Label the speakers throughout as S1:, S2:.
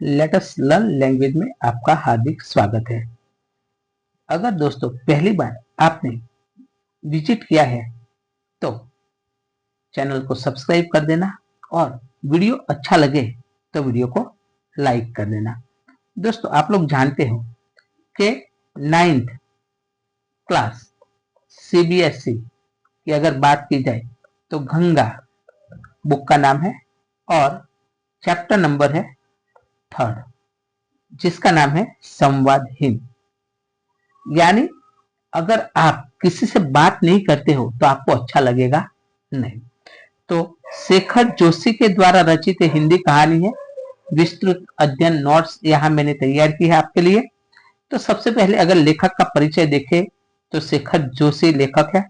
S1: Let us learn language में आपका हार्दिक स्वागत है। अगर दोस्तों पहली बार आपने विजिट किया है तो चैनल को सब्सक्राइब कर देना और वीडियो अच्छा लगे तो वीडियो को लाइक कर देना। दोस्तों आप लोग जानते हो कि 9th क्लास CBSE की अगर बात की जाए तो गंगा बुक का नाम है और चैप्टर नंबर है 3rd, जिसका नाम है संवादहीन। यानी अगर आप किसी से बात नहीं करते हो तो आपको अच्छा लगेगा नहीं। तो शेखर जोशी के द्वारा रचित हिंदी कहानी है। विस्तृत अध्ययन नोट्स यहाँ मैंने तैयार की है आपके लिए। तो सबसे पहले अगर लेखक का परिचय देखें तो शेखर जोशी लेखक है।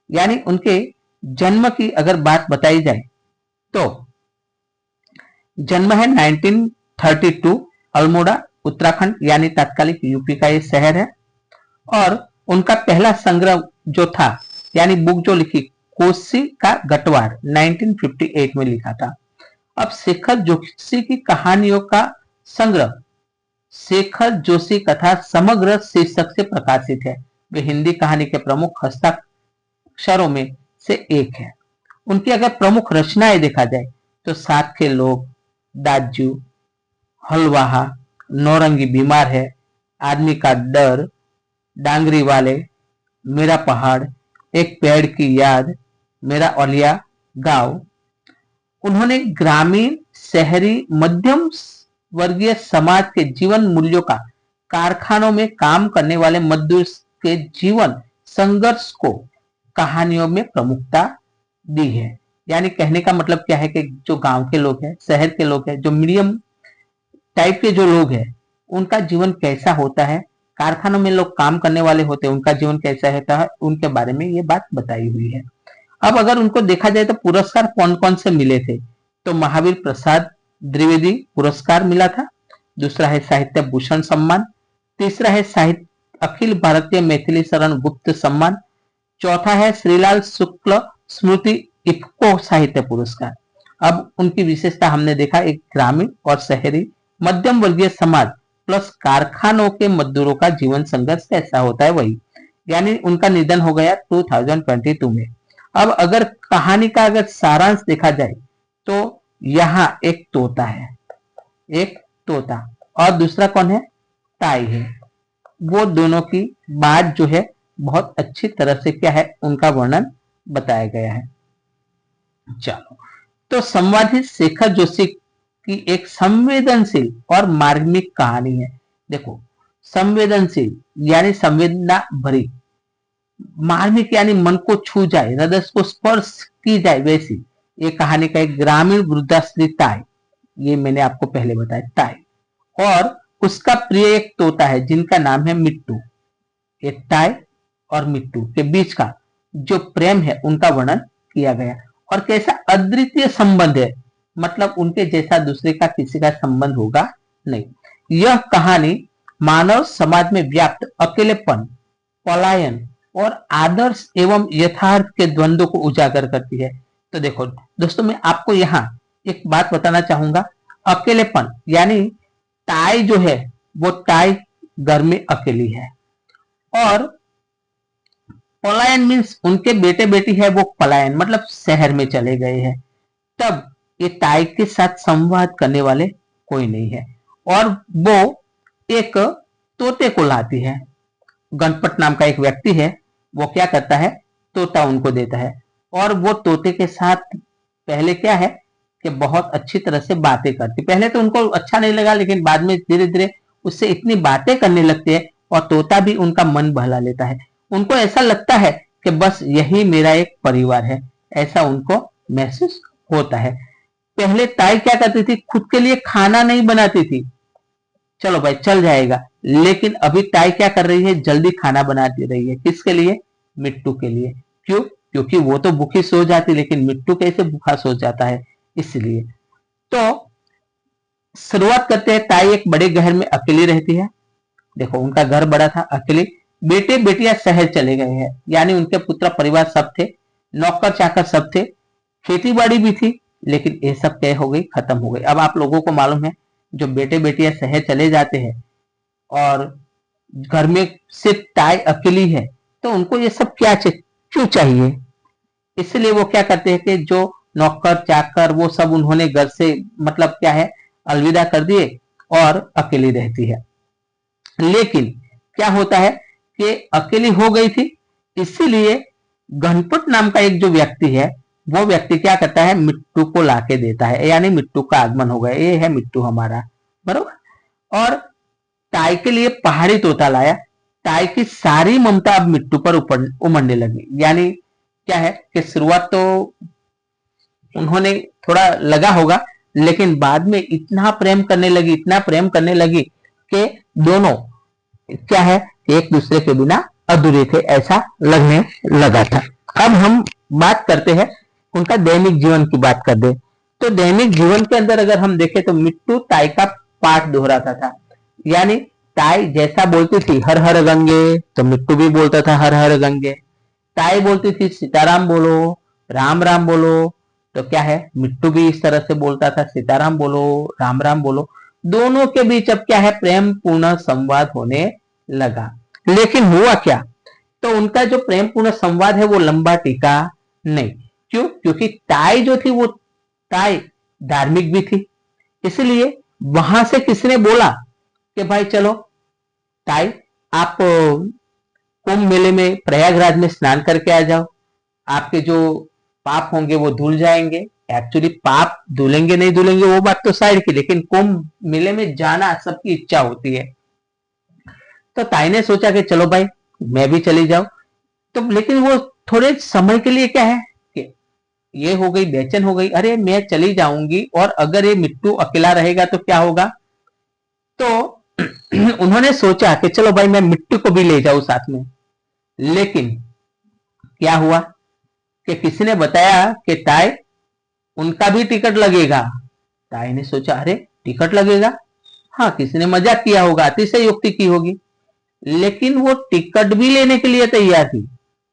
S1: यानी उनके जन्म की अगर बात बताई जाए तो जन्म है 1932 अल्मोड़ा उत्तराखंड यानी तात्कालिक यूपी का ये शहर है। और उनका पहला संग्रह जो था यानी बुक जो लिखी कोसी का गटवार 1958 में लिखा था। अब शेखर जोशी की कहानियों का संग्रह शेखर जोशी कथा समग्र शीर्षक से प्रकाशित है। वे हिंदी कहानी के प्रमुख हस्ताक्षरों में से एक है। उनकी अगर प्रमुख रचनाएं देखा जाए तो सात के लोग, दाजू, हलवाहा, नौरंगी बीमार है, आदमी का डर, डांगरी वाले, मेरा पहाड़, एक पेड़ की याद, मेरा औलिया गांव। उन्होंने ग्रामीण, शहरी, मध्यम वर्गीय समाज के जीवन मूल्यों का कारखानों में काम करने वाले मजदूर के जीवन संघर्ष को कहानियों में प्रमुखता दी है। यानी कहने का मतलब क्या है कि जो गांव के लोग हैं, शहर के लोग हैं, जो मीडियम टाइप के जो लोग हैं, उनका जीवन कैसा होता है, कारखानों में लोग काम करने वाले होते हैं उनका जीवन कैसा होता है, उनके बारे में ये बात बताई हुई है। अब अगर उनको देखा जाए तो पुरस्कार कौन कौन से मिले थे तो महावीर प्रसाद द्विवेदी पुरस्कार मिला था। दूसरा है साहित्य भूषण सम्मान। तीसरा है साहित्य अखिल भारतीय मैथिली शरण गुप्त सम्मान। चौथा है श्रीलाल शुक्ल स्मृति इफ्को साहित्य पुरस्कार। अब उनकी विशेषता हमने देखा, एक ग्रामीण और शहरी मध्यम वर्गीय समाज प्लस कारखानों के मजदूरों का जीवन संघर्ष कैसा होता है वही। यानी उनका निधन हो गया 2022 में। अब अगर कहानी का अगर सारांश देखा जाए तो यहाँ एक तोता है, एक तोता, और दूसरा कौन है, ताई है। वो दोनों की बात जो है बहुत अच्छी तरह से क्या है उनका वर्णन बताया गया है। चलो, तो संवादी शेखर जोशी की एक संवेदनशील और मार्मिक कहानी है। देखो, संवेदनशील यानी संवेदना भरी, मार्मिक यानी मन को छू जाए, हृदय को स्पर्श की जाए वैसी ये कहानी का एक ग्रामीण वृद्धाश्री ताई, ये मैंने आपको पहले बताया ताई, और उसका प्रिय एक तोता है जिनका नाम है मिट्टू। ये ताई और मिट्टू के बीच का जो प्रेम है उनका वर्णन किया गया और कैसा अद्वितीय संबंध है, मतलब उनके जैसा दूसरे का किसी का संबंध होगा नहीं। यह कहानी मानव समाज में व्याप्त अकेलेपन, पलायन और आदर्श एवं यथार्थ के द्वंद्व को उजागर करती है। तो देखो दोस्तों, मैं आपको यहाँ एक बात बताना चाहूंगा। अकेलेपन यानी ताई जो है वो ताई घर में अकेली है, और पलायन मीन्स उनके बेटे बेटी है वो पलायन मतलब शहर में चले गए हैं। तब ये ताई के साथ संवाद करने वाले कोई नहीं है, और वो एक तोते को लाती है। गणपत नाम का एक व्यक्ति है, वो क्या करता है, तोता उनको देता है, और वो तोते के साथ पहले क्या है कि बहुत अच्छी तरह से बातें करती। पहले तो उनको अच्छा नहीं लगा, लेकिन बाद में धीरे धीरे उससे इतनी बातें करने लगते हैं और तोता भी उनका मन बहला लेता है। उनको ऐसा लगता है कि बस यही मेरा एक परिवार है, ऐसा उनको महसूस होता है। पहले ताई क्या करती थी, खुद के लिए खाना नहीं बनाती थी, चलो भाई चल जाएगा, लेकिन अभी ताई क्या कर रही है, जल्दी खाना बनाती रही है। किसके लिए, मिट्टू के लिए। क्यों, क्योंकि वो तो भूखी सो जाती, लेकिन मिट्टू कैसे भूखा सो जाता है, इसलिए। तो शुरुआत करते हैं, ताई एक बड़े घर में अकेली रहती है। देखो उनका घर बड़ा था, अकेले, बेटे बेटियां शहर चले गए हैं, यानी उनके पुत्र परिवार सब थे, नौकर चाकर सब थे, खेती बाड़ी भी थी, लेकिन ये सब क्या हो गई, खत्म हो गई। अब आप लोगों को मालूम है जो बेटे बेटियां शहर चले जाते हैं और घर में सिर्फ ताई अकेली है, तो उनको ये सब क्यों चाहिए? इसलिए वो क्या करते हैं कि जो नौकर चाकर वो सब उन्होंने घर से मतलब क्या है अलविदा कर दिए और अकेली रहती है। लेकिन क्या होता है कि अकेली हो गई थी, इसीलिए गणपत नाम का एक जो व्यक्ति है वो व्यक्ति क्या करता है, मिट्टू को लाके देता है, यानी मिट्टू का आगमन हो गया, ये है मिट्टू हमारा, बरोबर। और ताई के लिए पहाड़ी तोता लाया। ताई की सारी ममता अब मिट्टू पर उमड़ने लगी। यानी क्या है कि शुरुआत तो उन्होंने थोड़ा लगा होगा, लेकिन बाद में इतना प्रेम करने लगी, इतना प्रेम करने लगी कि दोनों क्या है एक दूसरे के बिना अधूरे थे, ऐसा लगने लगा था। अब हम बात करते हैं उनका दैनिक जीवन की बात कर दे, तो दैनिक जीवन के अंदर अगर हम देखें तो मिट्टू ताई का पाठ दोहराता था। यानी ताई जैसा बोलती थी हर हर गंगे, तो मिट्टू भी बोलता था हर हर गंगे। ताई बोलती थी सीताराम बोलो, राम राम बोलो, तो क्या है मिट्टू भी इस तरह से बोलता था सीताराम बोलो, राम राम बोलो। दोनों के बीच अब क्या है प्रेम पूर्ण संवाद होने लगा। लेकिन हुआ क्या, तो उनका जो प्रेम पूर्ण संवाद है वो लंबा टिका नहीं। क्यों? क्योंकि ताई जो थी वो ताई धार्मिक भी थी, इसलिए वहां से किसने बोला कि भाई चलो ताई आप कुंभ मेले में प्रयागराज में स्नान करके आ जाओ, आपके जो पाप होंगे वो धुल जाएंगे। एक्चुअली पाप धुलेंगे नहीं धुलेंगे वो बात तो साइड की, लेकिन कुंभ मेले में जाना सबकी इच्छा होती है। तो ताई ने सोचा कि चलो भाई मैं भी चली जाऊं। तो लेकिन वो थोड़े समय के लिए क्या है कि ये हो गई, बेचैन हो गई, अरे मैं चली जाऊंगी और अगर ये मिट्टू अकेला रहेगा तो क्या होगा। तो उन्होंने सोचा कि चलो भाई मैं मिट्टू को भी ले जाऊं साथ में। लेकिन क्या हुआ कि किसी ने बताया कि ताई उनका भी टिकट लगेगा। ताई ने सोचा अरे टिकट लगेगा, हाँ किसी ने मजाक किया होगा, अतिशयोक्ति की होगी। लेकिन वो टिकट भी लेने के लिए तैयार थी।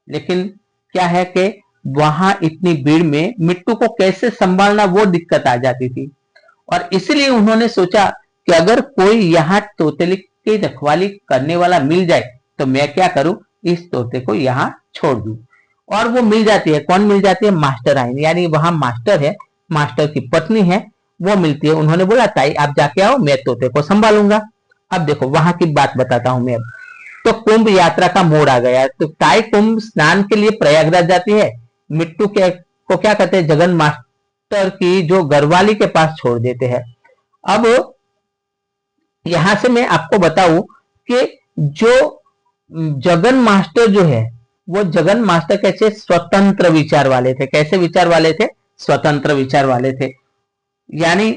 S1: लेकिन क्या है कि वहां इतनी भीड़ में मिट्टू को कैसे संभालना वो दिक्कत आ जाती थी। और इसलिए उन्होंने सोचा कि अगर कोई यहाँ तोते की रखवाली करने वाला मिल जाए तो मैं क्या करूं, इस तोते को यहाँ छोड़ दूं। और वो मिल जाती है, कौन मिल जाती है, मास्टर आइन, यानी वहां मास्टर है, मास्टर की पत्नी है, वो मिलती है। उन्होंने बोला ताई आप जाके आओ, मैं तोते को संभालूंगा। अब देखो वहां की बात बताता हूं मैं। तो कुंभ यात्रा का मोड़ आ गया। तो ताई कुंभ स्नान के लिए प्रयागराज जाती है, मिट्टू के को क्या कहते हैं जगन मास्टर की जो घरवाली के पास छोड़ देते हैं। अब यहां से मैं आपको बताऊं कि जो जगन मास्टर जो है वो जगन मास्टर कैसे स्वतंत्र विचार वाले थे। कैसे विचार वाले थे, स्वतंत्र विचार वाले थे, यानी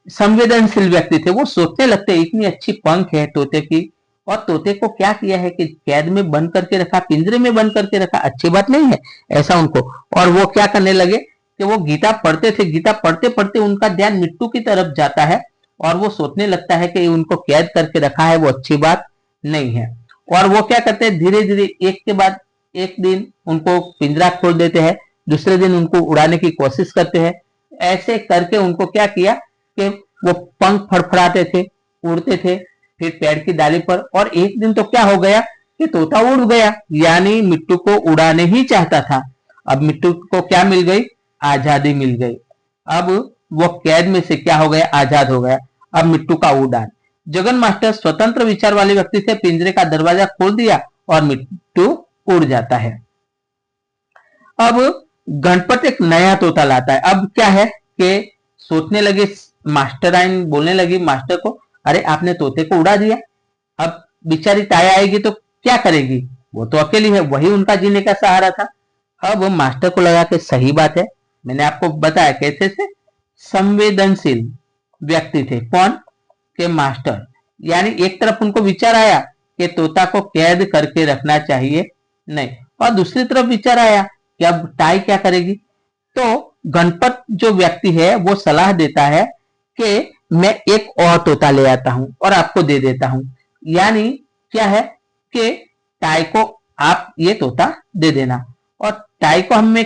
S1: संवेदनशील व्यक्ति थे। वो सोचने लगते इतनी अच्छी पंख है तोते की, और तोते को क्या किया है कि कैद में बंद करके रखा, पिंजरे में बंद करके रखा, अच्छी बात नहीं है ऐसा उनको। और वो क्या करने लगे कि वो गीता पढ़ते थे, गीता पढ़ते पढ़ते उनका ध्यान मिट्टू की तरफ जाता है और वो सोचने लगता है कि उनको कैद करके रखा है वो अच्छी बात नहीं है। और वो क्या करते हैं धीरे धीरे एक के बाद एक दिन उनको पिंजरा खोल देते हैं, दूसरे दिन उनको उड़ाने की कोशिश करते हैं। ऐसे करके उनको क्या किया कि वो पंख फड़फड़ाते थे, उड़ते थे, फिर पेड़ की डाली पर। और एक दिन तो क्या हो गया कि तोता उड़ गया, यानी मिट्टू को उड़ाने ही चाहता था। अब मिट्टू को क्या मिल गई, आजादी मिल गई। अब वो कैद में से क्या हो गया, आजाद हो गया। अब मिट्टू का उड़ान। जगन मास्टर स्वतंत्र विचार वाले व्यक्ति से पिंजरे का दरवाजा खोल दिया और मिट्टू उड़ जाता है। अब गणपत एक नया तोता लाता है। अब क्या है कि सोचने लगे, मास्टराइन बोलने लगी मास्टर को, अरे आपने तोते को उड़ा दिया, अब बेचारी ताया आएगी तो क्या करेगी, वो तो अकेली है, वही उनका जीने का सहारा था। अब मास्टर को लगा कि सही बात है, मैंने आपको बताया कैसे से संवेदनशील व्यक्ति थे, कौन के मास्टर। यानी एक तरफ उनको विचार आया कि तोता को कैद करके रखना चाहिए नहीं, और दूसरी तरफ विचार आया कि अब ताई क्या करेगी। तो गणपत जो व्यक्ति है वो सलाह देता है कि मैं एक और तोता ले आता हूं और आपको दे देता हूं। यानी क्या है कि ताई को आप ये तोता दे देना, और ताई को हमें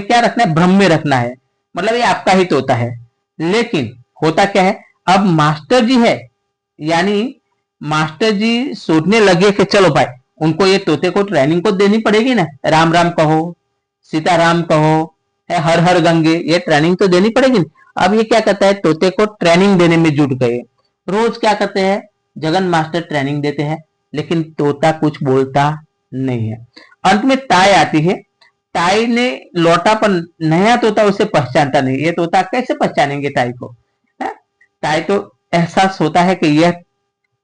S1: क्या रखना है, भ्रम में रखना है, मतलब ये आपका ही तोता है। लेकिन होता क्या है, अब मास्टर जी है, यानी मास्टर जी सोचने लगे कि चलो भाई, उनको ये तोते को ट्रेनिंग को देनी पड़ेगी ना, राम राम कहो, सीताराम कहो, हर हर गंगे, ये ट्रेनिंग तो देनी पड़ेगी ना। अब ये क्या करता है, तोते को ट्रेनिंग देने में जुट गए। रोज क्या करते हैं, जगन मास्टर ट्रेनिंग देते हैं, लेकिन तोता कुछ बोलता नहीं है। अंत में ताय आती है। ताई ने लौटा, पर नया तोता उसे पहचानता नहीं। ये तोता कैसे पहचानेंगे ताई को, है? ताई तो एहसास होता है कि यह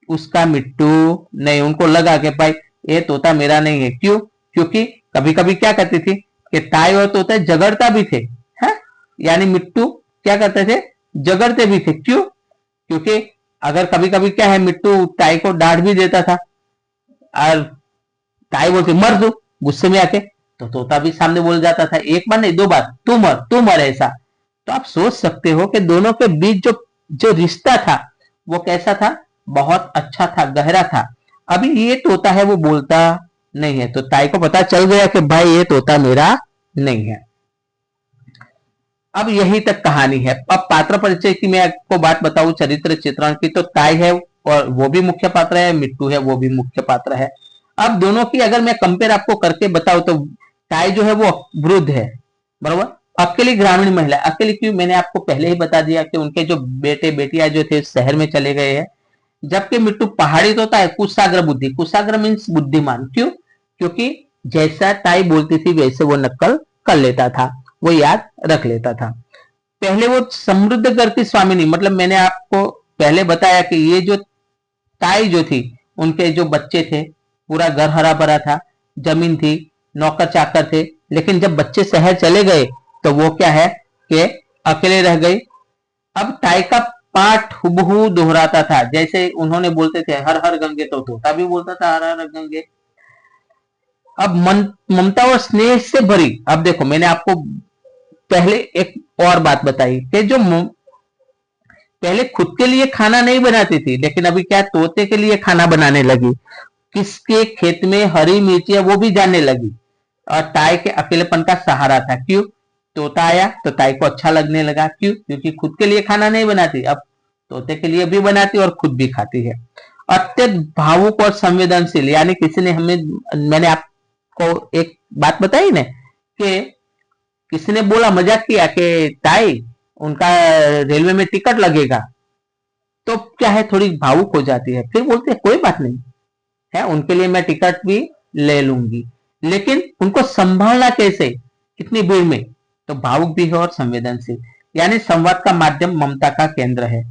S1: उसका मिट्टू नहीं। उनको लगा कि भाई ये तोता मेरा नहीं है। क्यों? क्योंकि कभी कभी क्या करती थी कि ताई और तोता झगड़ता भी थे, है? यानी मिट्टू क्या करते थे, झगड़ते भी थे। क्यों? क्योंकि अगर कभी कभी क्या है, मिट्टू ताई को डांट भी देता था और ताई बोलती मर दो गुस्से में आके, तो तोता भी सामने बोल जाता था, एक बार नहीं 2 बार, तू मर ऐसा। तो आप सोच सकते हो कि दोनों के बीच जो जो रिश्ता था वो कैसा था, बहुत अच्छा था, गहरा था। अभी ये तोता है वो बोलता नहीं है, तो ताई को पता चल गया कि भाई ये तोता मेरा नहीं है। अब यही तक कहानी है। अब पात्र परिचय की मैं आपको बात बताऊं, चरित्र चित्रण की, तो ताई है और वो भी मुख्य पात्र है, मिट्टू है वो भी मुख्य पात्र है। अब दोनों की अगर मैं कंपेयर आपको करके बताऊं तो ताई जो है वो वृद्ध है, बराबर, अकेली ग्रामीण महिला। अकेली क्यों, मैंने आपको पहले ही बता दिया कि उनके जो बेटे बेटियां जो थे शहर में चले गए हैं। जबकि मिट्टू पहाड़ी तोता है, कुशाग्र बुद्धि, कुशाग्र मीन्स बुद्धिमान। क्यों? क्योंकि जैसा ताई बोलती थी वैसे वो नकल कर लेता था, वो याद रख लेता था। पहले वो समृद्ध घर की स्वामिनी, मतलब मैंने आपको पहले बताया कि ये जो ताई जो थी, उनके जो बच्चे थे, पूरा घर हरा भरा था, जमीन थी, नौकर चाकर थे। लेकिन जब बच्चे शहर चले गए तो वो क्या है कि अकेले रह गई। अब ताई का पाठ हुबहू दोहराता था, जैसे उन्होंने बोलते थे हर हर गंगे, तो तोता भी बोलता था हर हर गंगे। अब ममता और स्नेह से भरी। अब देखो, मैंने आपको पहले एक और बात बताई कि जो पहले खुद के लिए खाना नहीं बनाती थी, लेकिन अभी क्या तोते के लिए खाना बनाने लगी। किसके खेत में हरी मिर्चियां वो भी जानने लगी। और ताई के अकेलेपन का सहारा था। क्यों? तोता आया तो ताई को अच्छा लगने लगा। क्यों? क्योंकि खुद के लिए खाना नहीं बनाती, अब तोते के लिए भी बनाती और खुद भी खाती है। अत्यंत भावुक और संवेदनशील, यानी किसी ने हमें, मैंने आपको एक बात बताई ना कि किसी ने बोला, मजाक किया कि ताई उनका रेलवे में टिकट लगेगा, तो क्या है थोड़ी भावुक हो जाती है, फिर बोलते हैं कोई बात नहीं है, उनके लिए मैं टिकट भी ले लूंगी। लेकिन उनको संभालना कैसे इतनी भीड़ में, तो भावुक भी है और संवेदनशील, यानी संवाद का माध्यम ममता का केंद्र है।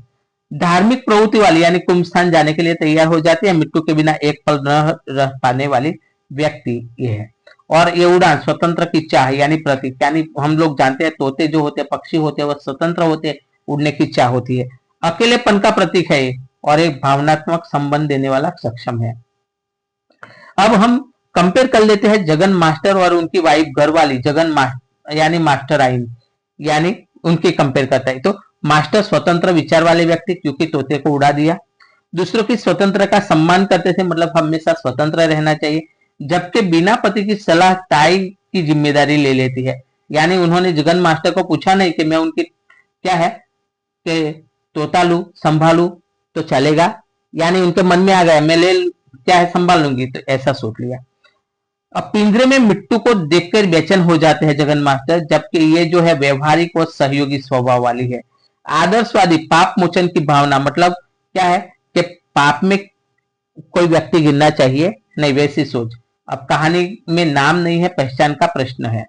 S1: धार्मिक प्रवृत्ति वाली, यानी कुंभ स्थान जाने के लिए तैयार हो जाती है। मिट्टू के बिना एक पल न रह पाने वाली व्यक्ति ये है। और ये उड़ान स्वतंत्र की चाह, यानी प्रतीक, यानी हम लोग जानते हैं तोते जो होते हैं, पक्षी होते हैं, वह स्वतंत्र होते हैं, उड़ने की चाह होती है। अकेलेपन का प्रतीक है ये, और एक भावनात्मक संबंध देने वाला सक्षम है। अब हम कंपेयर कर लेते हैं जगन मास्टर और उनकी वाइफ घरवाली जगन मास्टर, यानी मास्टर आइन, यानी उनकी कंपेयर करता है। तो मास्टर स्वतंत्र विचार वाले व्यक्ति, क्योंकि तोते को उड़ा दिया। दूसरों की स्वतंत्र का सम्मान करते थे, मतलब हमेशा स्वतंत्र रहना चाहिए। जबकि बिना पति की सलाह ताई की जिम्मेदारी ले लेती है, यानी उन्होंने जगन मास्टर को पूछा नहीं कि मैं उनकी क्या है कि तोता लू संभालू तो चलेगा, यानी उनके मन में आ गया मैं ले क्या है संभाल लूंगी, तो ऐसा सोच लिया। अब पिंजरे में मिट्टू को देखकर बेचैन हो जाते हैं जगन मास्टर, जबकि ये जो है व्यवहारिक और सहयोगी स्वभाव वाली है। आदर्शवादी, पाप मोचन की भावना, मतलब क्या है कि पाप में कोई व्यक्ति गिरना चाहिए नहीं, वैसी सोच। अब कहानी में नाम नहीं है, पहचान का प्रश्न है।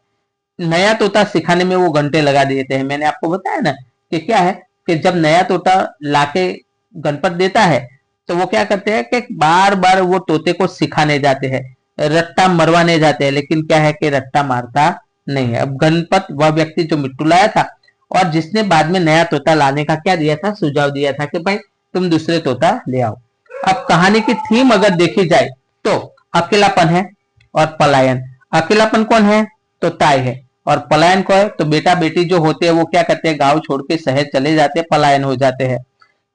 S1: नया तोता सिखाने में वो घंटे लगा देते हैं। मैंने आपको बताया ना कि क्या है कि जब नया तोता लाके गणपत देता है तो वो क्या करते हैं कि बार बार वो तोते को सिखाने जाते हैं, रट्टा मरवाने जाते हैं, लेकिन क्या है कि रट्टा मारता नहीं है। अब गणपत वह व्यक्ति जो मिट्टू लाया था और जिसने बाद में नया तोता लाने का क्या दिया था, सुझाव दिया था कि भाई तुम दूसरे तोता ले आओ। अब कहानी की थीम अगर देखी जाए तो अकेलापन है और पलायन। अकेलापन कौन है, तो ताई है, और पलायन को है तो बेटा बेटी जो होते हैं वो क्या करते हैं, गांव छोड़ के शहर चले जाते हैं, पलायन हो जाते हैं।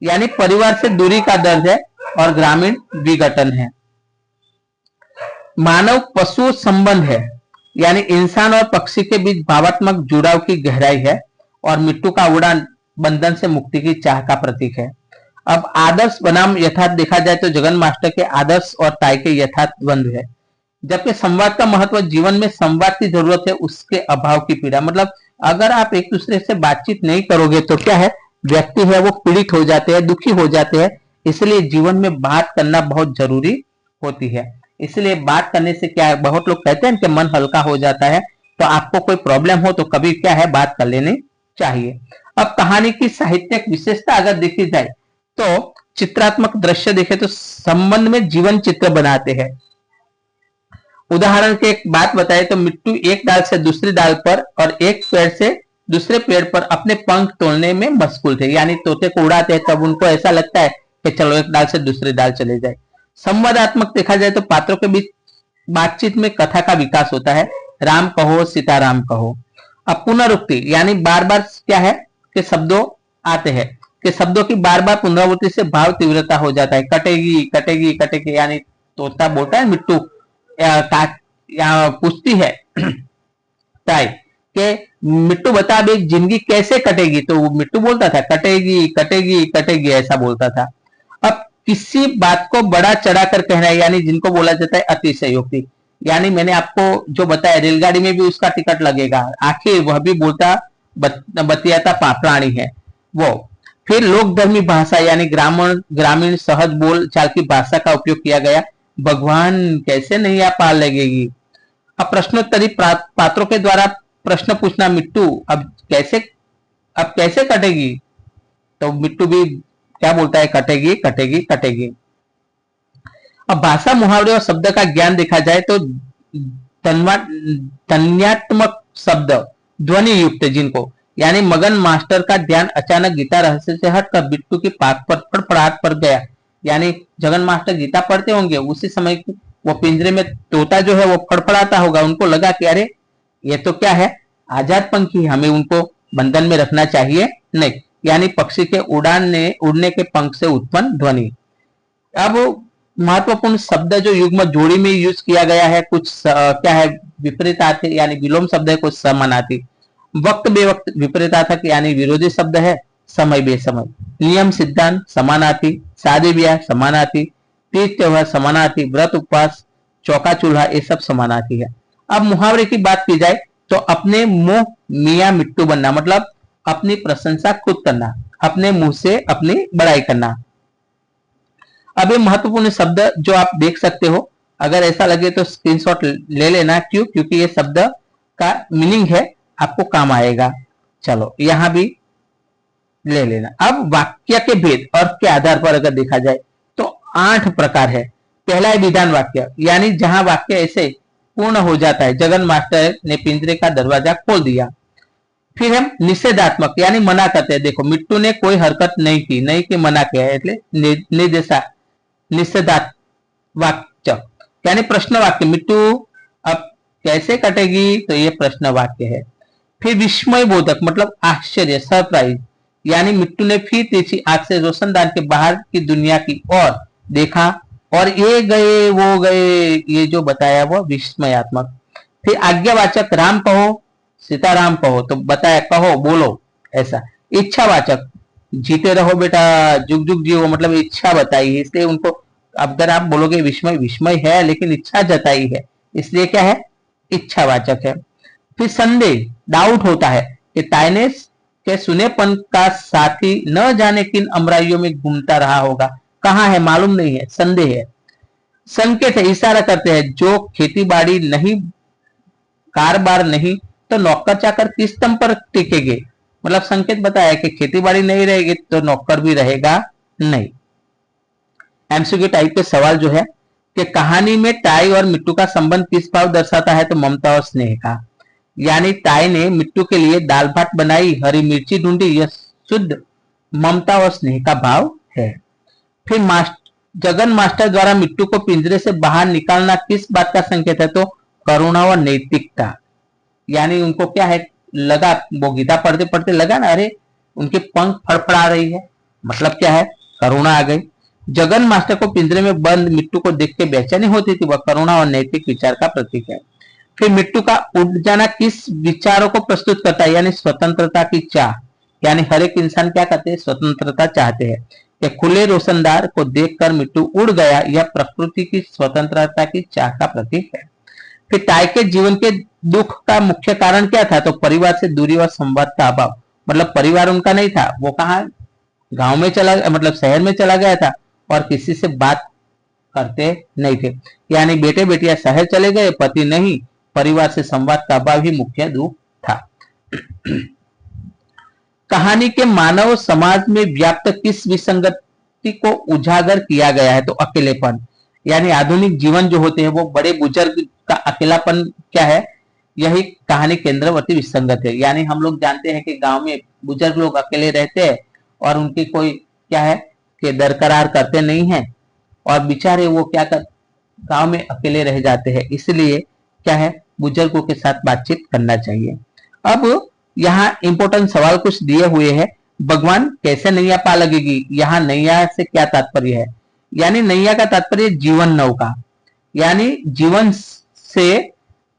S1: यानी परिवार से दूरी का दर्द है और ग्रामीण विघटन है। मानव पशु संबंध है, यानी इंसान और पक्षी के बीच भावात्मक जुड़ाव की गहराई है। और मिट्टू का उड़ान बंधन से मुक्ति की चाह का प्रतीक है। अब आदर्श बनाम यथार्थ देखा जाए तो जगन मास्टर के आदर्श और ताई के यथार्थ द्वंद्व है। जबकि संवाद का महत्व, जीवन में संवाद की जरूरत है, उसके अभाव की पीड़ा। मतलब अगर आप एक दूसरे से बातचीत नहीं करोगे तो क्या है, व्यक्ति है वो पीड़ित हो जाते हैं, दुखी हो जाते हैं। इसलिए जीवन में बात करना बहुत जरूरी होती है। इसलिए बात करने से क्या है, बहुत लोग कहते हैं कि मन हल्का हो जाता है। तो आपको कोई प्रॉब्लम हो तो कभी क्या है, बात कर लेनी चाहिए। अब कहानी की साहित्यिक विशेषता अगर देखी जाए तो चित्रात्मक दृश्य देखे तो संबंध में जीवन चित्र बनाते हैं। उदाहरण के एक बात बताए तो मिट्टू एक डाल से दूसरी डाल पर और एक पेड़ से दूसरे पेड़ पर अपने पंख तोड़ने में मशगूल थे। यानी तोते को उड़ाते हैं तब उनको ऐसा लगता है कि चलो एक डाल से दूसरी डाल चले जाए। संवादात्मक देखा जाए तो पात्रों के बीच बातचीत में कथा का विकास होता है। राम कहो सीताराम कहो। अब पुनरुक्ति यानी बार बार क्या है कि शब्दों आते हैं कि शब्दों की बार बार पुनरावृत्ति से भाव तीव्रता हो जाता है। कटेगी कटेगी कटेगी, यानी तोता बोलता है मिट्टू पूछती है ताई के मिट्टू बता अब एक जिंदगी कैसे कटेगी, तो वो मिट्टू बोलता था कटेगी कटेगी कटेगी, ऐसा बोलता था। अब किसी बात को बड़ा चढ़ाकर कहना है, यानी जिनको बोला जाता है अतिशयोक्ति। यानी मैंने आपको जो बताया रेलगाड़ी में भी उसका टिकट लगेगा, आखिर वह भी बोलता बतियाता प्राणी है वो। फिर लोकधर्मी भाषा यानी ग्रामीण सहज बोल चाल की भाषा का उपयोग किया गया। भगवान कैसे नहीं आप पार लगेगी। अब प्रश्नोत्तरी पात्रों के द्वारा प्रश्न पूछना, मिट्टू अब कैसे कटेगी, तो मिट्टू भी क्या बोलता है, कटेगी कटेगी कटेगी। अब भाषा मुहावरे और शब्द का ज्ञान देखा जाए तो तन्यात्मक शब्द ध्वनि युक्त जिनको, यानी मगन मास्टर का ध्यान अचानक गीता रहस्य से हटकर बिट्टू की पाक पर फड़फड़ाहट पर गया। यानी जगन मास्टर गीता पढ़ते होंगे, उसी समय वो पिंजरे में तोता जो है वो फड़फड़ाता होगा। उनको लगा कि अरे ये तो क्या है, आजाद पंखी, हमें उनको बंधन में रखना चाहिए नहीं। यानी पक्षी के उड़ने के पंख से उत्पन्न ध्वनि। अब महत्वपूर्ण शब्द जो युग्म जोड़ी में यूज किया गया है, कुछ क्या है विपरीतार्थी यानी विलोम शब्द है, कुछ समानार्थी। वक्त बेवक्त विपरीतार्थक यानी विरोधी शब्द है। समय बेसमय, नियम सिद्धांत समानार्थी, शादी ब्याह समानार्थी, तीज त्योहार समानार्थी, व्रत उपवास, चौका चूल्हा, ये सब समानार्थी है। अब मुहावरे की बात की जाए तो अपने मुंह मियां मिट्टू बनना, मतलब अपनी प्रशंसा खुद करना, अपने मुंह से अपनी बड़ाई करना। अब ये महत्वपूर्ण शब्द जो आप देख सकते हो, अगर ऐसा लगे तो स्क्रीनशॉट ले लेना। क्यों? क्योंकि ये शब्द का मीनिंग है, आपको काम आएगा। चलो यहां भी ले लेना। अब वाक्य के भेद और के आधार पर अगर देखा जाए तो 8 प्रकार है। पहला है विधान वाक्य, यानी जहां वाक्य ऐसे पूर्ण हो जाता है, जगन मास्टर ने पिंजरे का दरवाजा खोल दिया। फिर हम निषेधात्मक यानी मना करते हैं। देखो मिट्टू ने कोई हरकत नहीं की मना किया है, એટલે निषेधात्मक वाक्य यानी प्रश्न वाक्य, मिट्टू अब कैसे कटेगी, तो ये प्रश्न वाक्य है। फिर विस्मय बोधक मतलब आश्चर्य, सरप्राइज, यानी मिट्टू ने फिर तेजी आंख से रोशनदान के बाहर की दुनिया की ओर देखा और ये गए वो गए, ये जो बताया वो विस्मयात्मक। फिर आज्ञावाचक, राम कहो सीताराम कहो, तो बताया कहो बोलो ऐसा। इच्छावाचक, जीते रहो बेटा जुग जुग जियो, मतलब इच्छा बताई है, इसलिए उनको अगर आप बोलोगे विस्मय, विस्मय है लेकिन इच्छा जताई है, इसलिए क्या है, इच्छावाचक है। फिर संदेह, डाउट होता है कि ताइनेस के सुनेपन का साथी न जाने किन अमराइयों में घूमता रहा होगा, कहां है मालूम नहीं है, संदेह है। संकेत है, इशारा करते हैं, जो खेती बाड़ी नहीं कारबार नहीं तो नौकर चाकर किस दम पर टिकेंगे, मतलब संकेत बताया कि खेती बाड़ी नहीं रहेगी तो नौकर भी रहेगा नहीं। एमसीक्यू टाइप के सवाल जो है कि कहानी में टाई और मिट्टू का संबंध किस भाव दर्शाता है, तो ममता और स्नेह का। यानी टाई ने मिट्टू के लिए दाल भात बनाई, हरी मिर्ची ढूंढी, यह शुद्ध ममता और स्नेह का भाव है। फिर जगन मास्टर द्वारा मिट्टू को पिंजरे से बाहर निकालना किस बात का संकेत है, तो करुणा और नैतिकता। यानी उनको क्या है लगा, वो गीता पढ़ते पढ़ते लगा ना, अरे उनके पंख फड़फड़ा रही है, मतलब क्या है, करुणा आ गई। जगन मास्टर को पिंजरे में बंद मिट्टू को देख के बेचैनी होती थी, वह करुणा और नैतिक विचार का प्रतीक है। फिर मिट्टू का उड़ जाना किस विचारों को प्रस्तुत करता है, यानी स्वतंत्रता की चाह। यानी हर एक इंसान क्या करते हैं, स्वतंत्रता चाहते हैं। कि खुले रोशनदार को देखकर मिट्टू उड़ गया, यह प्रकृति की स्वतंत्रता की चाह का प्रतीक है। फिर टाई के जीवन के दुख का मुख्य कारण क्या था? तो परिवार से दूरी और संवाद का अभाव। मतलब परिवार उनका नहीं था, वो कहा गांव में चला, मतलब शहर में चला गया था और किसी से बात करते नहीं थे। यानी बेटे बेटियां शहर चले गए, पति नहीं, परिवार से संवाद का अभाव ही मुख्य दुख था। कहानी के मानव समाज में व्याप्त किस विसंगति को उजागर किया गया है? तो अकेलेपन। यानी आधुनिक जीवन जो होते हैं वो बड़े बुजुर्ग का अकेलापन क्या है, यही कहानी केंद्रवर्ती विसंगत है। यानी हम लोग जानते हैं कि गांव में बुजुर्ग लोग अकेले रहते हैं और उनकी कोई क्या है कि दरकरार करते नहीं है और बेचारे वो क्या कर गांव में अकेले रह जाते हैं। इसलिए क्या है, बुजुर्गों के साथ बातचीत करना चाहिए। अब यहाँ इंपोर्टेंट सवाल कुछ दिए हुए हैं। भगवान कैसे नैया पार लगेगी? यहाँ नैया से क्या तात्पर्य है? यानी नैया का तात्पर्य जीवन नौका। यानी जीवन से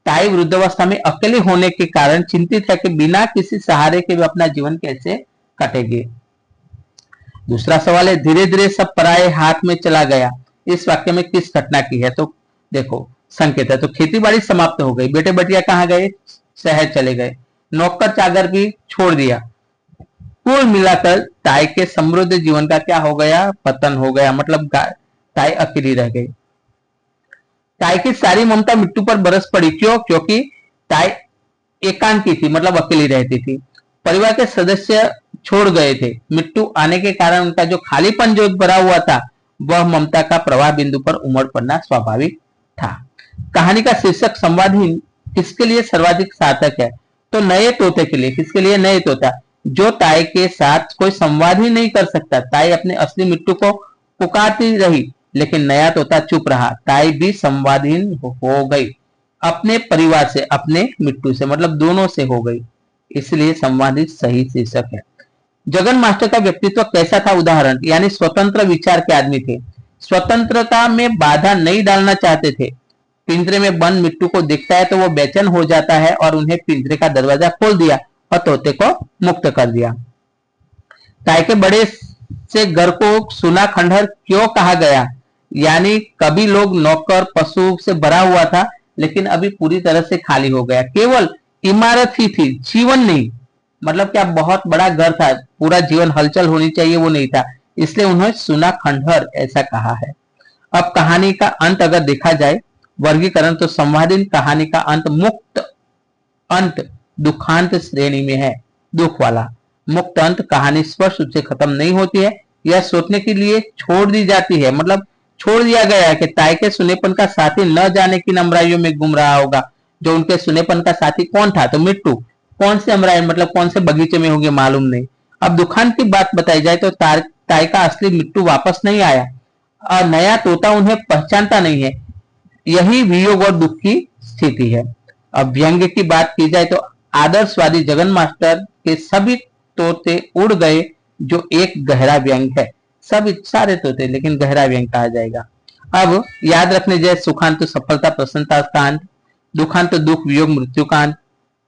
S1: टाई वृद्धावस्था में अकेले होने के कारण चिंतित है कि बिना किसी सहारे के वे अपना जीवन कैसे कटेंगे। दूसरा सवाल है, धीरे धीरे सब पराये हाथ में चला गया, इस वाक्य में किस घटना की है? तो देखो संकेत है, तो खेती बाड़ी समाप्त हो गई, बेटे बेटियां कहाँ गए? शहर चले गए, नौकर चाकर भी छोड़ दिया। कुल मिलाकर टाई के समृद्ध जीवन का क्या हो गया? पतन हो गया। मतलब टाई अकेली रह गई। टाई की सारी ममता मिट्टू पर बरस पड़ी। क्यों? क्योंकि टाई एकांकी थी, मतलब अकेली रहती थी। परिवार के सदस्य छोड़ गए थे। मिट्टू आने के कारण उनका जो खालीपन जो भरा हुआ था वह ममता का प्रवाह बिंदु पर उमड़ पड़ना स्वाभाविक था। कहानी का शीर्षक संवादहीन किसके लिए सर्वाधिक सार्थक है? तो नए तोते के लिए। किसके लिए? नए तोता जो ताई के साथ कोई संवाद ही नहीं कर सकता। ताई अपने असली मिट्टू को पुकारती रही लेकिन नया तोता चुप रहा। ताई भी संवादहीन हो गई, अपने परिवार से, अपने मिट्टू से, मतलब दोनों से हो गई। इसलिए संवादित सही शीर्षक है। जगन मास्टर का व्यक्तित्व कैसा था? उदाहरण, यानी स्वतंत्र विचार के आदमी थे, स्वतंत्रता में बाधा नहीं डालना चाहते थे। पिंजरे में बंद मिट्टू को देखता है तो वो बेचैन हो जाता है और उन्हें पिंजरे का दरवाजा खोल दिया और तोते को मुक्त कर दिया। ताई के बड़े से घर को सुना खंडहर क्यों कहा गया? यानी कभी लोग नौकर पशु से भरा हुआ था लेकिन अभी पूरी तरह से खाली हो गया, केवल इमारत ही थी, जीवन नहीं। मतलब क्या बहुत बड़ा घर था, पूरा जीवन हलचल होनी चाहिए वो नहीं था, इसलिए उन्होंने सुना खंडहर ऐसा कहा है। अब कहानी का अंत अगर देखा जाए वर्गीकरण, तो संवादित कहानी का अंत मुक्त अंत दुखांत श्रेणी में है। दुख वाला मुक्त अंत कहानी स्पष्ट रूप से खत्म नहीं होती है, यह सोचने के लिए छोड़ दी जाती है। मतलब छोड़ दिया गया है कि ताई के सुनेपन का साथी न जाने किन अमराइयों में घूम रहा होगा। जो उनके सुनेपन का साथी कौन था? तो मिट्टू। कौन से अमराई, मतलब कौन से बगीचे में होंगे मालूम नहीं। अब दुखांत की बात बताई जाए तो ताई का असली मिट्टू वापस नहीं आया और नया तोता उन्हें पहचानता नहीं है। यही वियोग और दुख की स्थिति है। अब व्यंग्य की बात की जाए तो आदर्शवादी जगन मास्टर के सभी तोते उड़ गए जो एक गहरा व्यंग है। सभी सारे तोते, लेकिन गहरा व्यंग कहा जाएगा। अब याद रखने जाए, सुखांत सफलता प्रसन्नता का अंत, दुखांत दुख वियोग मृत्यु का अंत,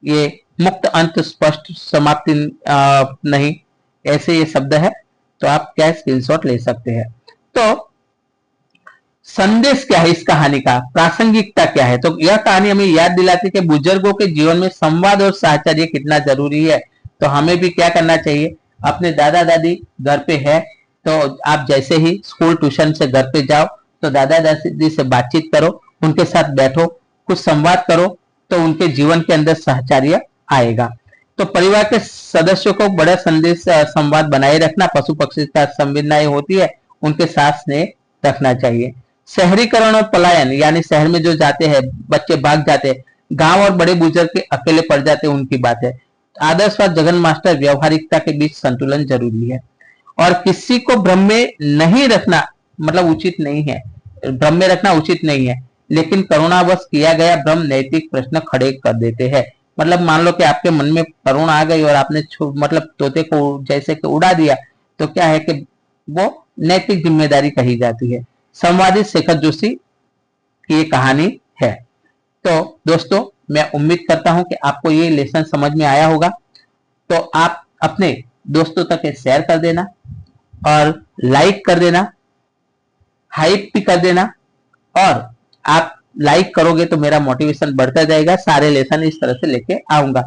S1: ये मुक्त अंत स्पष्ट समाप्ति नहीं, ऐसे ये शब्द है। तो आप क्या स्क्रीनशॉट ले सकते हैं। तो संदेश क्या है इस कहानी का? प्रासंगिकता क्या है? तो यह कहानी हमें याद दिलाती है कि बुजुर्गों के जीवन में संवाद और साहचर्य कितना जरूरी है। तो हमें भी क्या करना चाहिए? अपने दादा दादी घर पे है तो आप जैसे ही स्कूल ट्यूशन से घर पे जाओ तो दादा दादी से बातचीत करो, उनके साथ बैठो, कुछ संवाद करो, तो उनके जीवन के अंदर साहचर्य आएगा। तो परिवार के सदस्यों को बड़ा संदेश संवाद बनाए रखना, पशु पक्षी का संवेदनाएं होती है उनके साथ स्नेह रखना चाहिए। शहरीकरण और पलायन, यानी शहर में जो जाते हैं बच्चे भाग जाते हैं, गांव और बड़े बुजुर्ग के अकेले पड़ जाते हैं, उनकी बात है। आदर्शवाद जगन मास्टर व्यवहारिकता के बीच संतुलन जरूरी है और किसी को भ्रम में नहीं रखना, मतलब उचित नहीं है, भ्रम में रखना उचित नहीं है, लेकिन करुणावश किया गया भ्रम नैतिक प्रश्न खड़े कर देते हैं। मतलब मान लो कि आपके मन में करुणा आ गई और आपने मतलब तोते को जैसे कि उड़ा दिया, तो क्या है कि वो नैतिक जिम्मेदारी कही जाती है। संवादित शेखर जोशी की ये कहानी है। तो दोस्तों मैं उम्मीद करता हूं कि आपको ये लेसन समझ में आया होगा। तो आप अपने दोस्तों तक शेयर कर देना और लाइक कर देना, हाइप भी कर देना। और आप लाइक करोगे तो मेरा मोटिवेशन बढ़ता जाएगा, सारे लेसन इस तरह से लेके आऊंगा।